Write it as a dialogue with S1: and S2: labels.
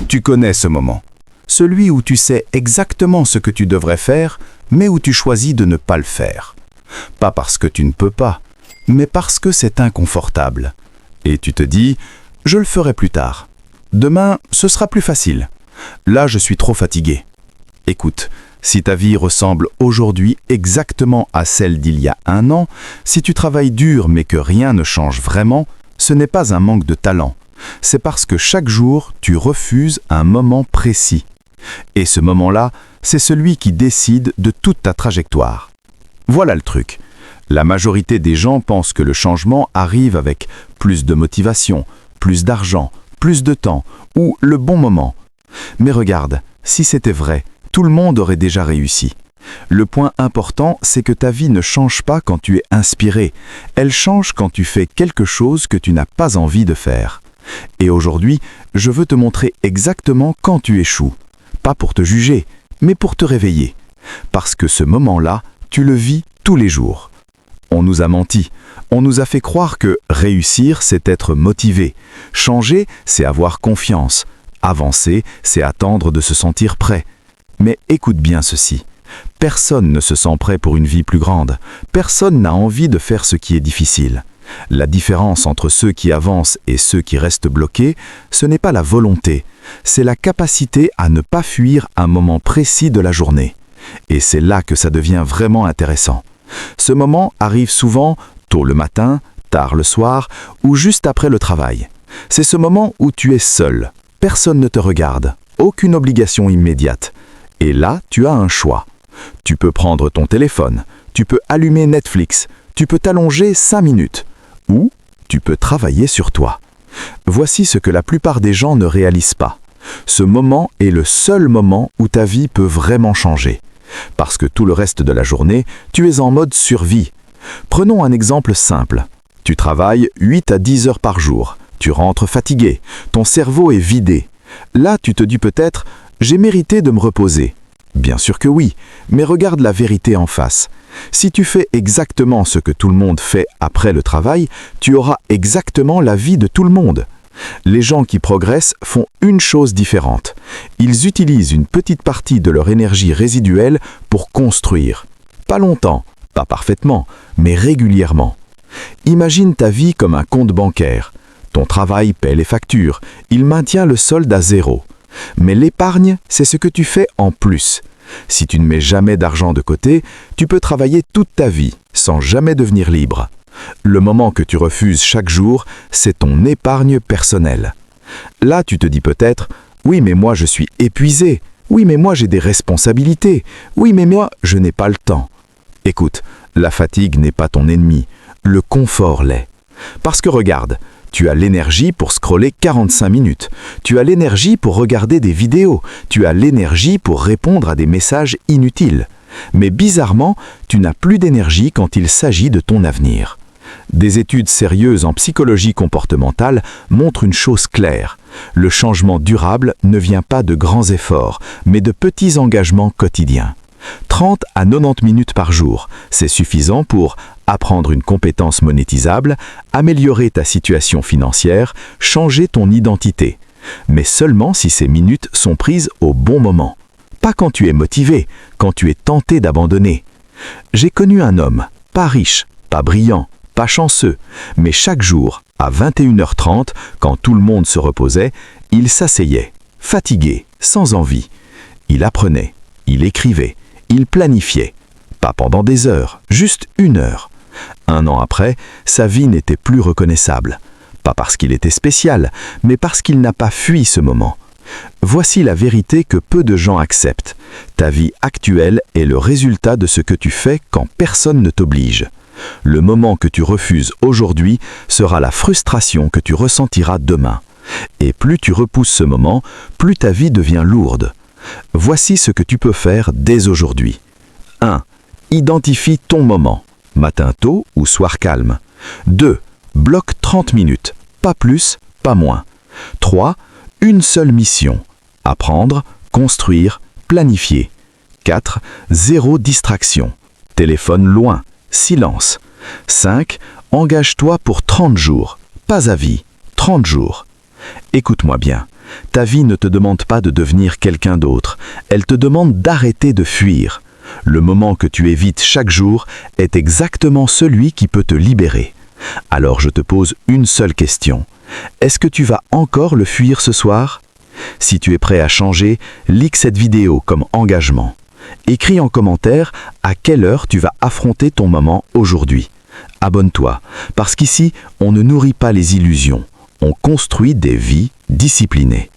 S1: Tu connais ce moment. Celui où tu sais exactement ce que tu devrais faire, mais où tu choisis de ne pas le faire. Pas parce que tu ne peux pas, mais parce que c'est inconfortable. Et tu te dis, je le ferai plus tard. Demain, ce sera plus facile. Là, je suis trop fatigué. Écoute, si ta vie ressemble aujourd'hui exactement à celle d'il y a un an, si tu travailles dur mais que rien ne change vraiment, ce n'est pas un manque de talent. C'est parce que chaque jour, tu refuses un moment précis. Et ce moment-là, c'est celui qui décide de toute ta trajectoire. Voilà le truc. La majorité des gens pensent que le changement arrive avec plus de motivation, plus d'argent, plus de temps ou le bon moment. Mais regarde, si c'était vrai, tout le monde aurait déjà réussi. Le point important, c'est que ta vie ne change pas quand tu es inspiré. Elle change quand tu fais quelque chose que tu n'as pas envie de faire. Et aujourd'hui, je veux te montrer exactement quand tu échoues. Pas pour te juger, mais pour te réveiller. Parce que ce moment-là, tu le vis tous les jours. On nous a menti. On nous a fait croire que réussir, c'est être motivé. Changer, c'est avoir confiance. Avancer, c'est attendre de se sentir prêt. Mais écoute bien ceci. Personne ne se sent prêt pour une vie plus grande. Personne n'a envie de faire ce qui est difficile. La différence entre ceux qui avancent et ceux qui restent bloqués, ce n'est pas la volonté, c'est la capacité à ne pas fuir un moment précis de la journée. Et c'est là que ça devient vraiment intéressant. Ce moment arrive souvent tôt le matin, tard le soir ou juste après le travail. C'est ce moment où tu es seul. Personne ne te regarde, aucune obligation immédiate. Et là, tu as un choix. Tu peux prendre ton téléphone, tu peux allumer Netflix, tu peux t'allonger 5 minutes. Ou tu peux travailler sur toi. Voici ce que la plupart des gens ne réalisent pas. Ce moment est le seul moment où ta vie peut vraiment changer. Parce que tout le reste de la journée, tu es en mode survie. Prenons un exemple simple. Tu travailles 8 à 10 heures par jour. Tu rentres fatigué. Ton cerveau est vidé. Là, tu te dis peut-être « j'ai mérité de me reposer ». Bien sûr que oui, mais regarde la vérité en face. Si tu fais exactement ce que tout le monde fait après le travail, tu auras exactement la vie de tout le monde. Les gens qui progressent font une chose différente. Ils utilisent une petite partie de leur énergie résiduelle pour construire. Pas longtemps, pas parfaitement, mais régulièrement. Imagine ta vie comme un compte bancaire. Ton travail paie les factures, il maintient le solde à zéro. Mais l'épargne, c'est ce que tu fais en plus. Si tu ne mets jamais d'argent de côté, tu peux travailler toute ta vie sans jamais devenir libre. Le moment que tu refuses chaque jour, c'est ton épargne personnelle. Là, tu te dis peut-être « Oui, mais moi je suis épuisé. Oui, mais moi j'ai des responsabilités. Oui, mais moi je n'ai pas le temps. » Écoute, la fatigue n'est pas ton ennemi. Le confort l'est. Parce que regarde, tu as l'énergie pour scroller 45 minutes. Tu as l'énergie pour regarder des vidéos. Tu as l'énergie pour répondre à des messages inutiles. Mais bizarrement, tu n'as plus d'énergie quand il s'agit de ton avenir. Des études sérieuses en psychologie comportementale montrent une chose claire. Le changement durable ne vient pas de grands efforts, mais de petits engagements quotidiens. 30 à 90 minutes par jour, c'est suffisant pour apprendre une compétence monétisable, améliorer ta situation financière, changer ton identité. Mais seulement si ces minutes sont prises au bon moment. Pas quand tu es motivé, quand tu es tenté d'abandonner. J'ai connu un homme, pas riche, pas brillant, pas chanceux, mais chaque jour, à 21h30, quand tout le monde se reposait, il s'asseyait, fatigué, sans envie. Il apprenait, il écrivait, il planifiait. Pas pendant des heures, juste 1 heure. 1 an après, sa vie n'était plus reconnaissable. Pas parce qu'il était spécial, mais parce qu'il n'a pas fui ce moment. Voici la vérité que peu de gens acceptent. Ta vie actuelle est le résultat de ce que tu fais quand personne ne t'oblige. Le moment que tu refuses aujourd'hui sera la frustration que tu ressentiras demain. Et plus tu repousses ce moment, plus ta vie devient lourde. Voici ce que tu peux faire dès aujourd'hui. 1. Identifie ton moment, matin tôt ou soir calme. 2. Bloque 30 minutes, pas plus, pas moins. 3. Une seule mission, apprendre, construire, planifier. 4. Zéro distraction, téléphone loin, silence. 5. Engage-toi pour 30 jours, pas à vie, 30 jours. Écoute-moi bien, Ta vie ne te demande pas de devenir quelqu'un d'autre, elle te demande d'arrêter de fuir. Le moment que tu évites chaque jour est exactement celui qui peut te libérer. Alors je te pose une seule question. Est-ce que tu vas encore le fuir ce soir? Si tu es prêt à changer, like cette vidéo comme engagement. Écris en commentaire à quelle heure tu vas affronter ton moment aujourd'hui. Abonne-toi, parce qu'ici, on ne nourrit pas les illusions, on construit des vies disciplinées.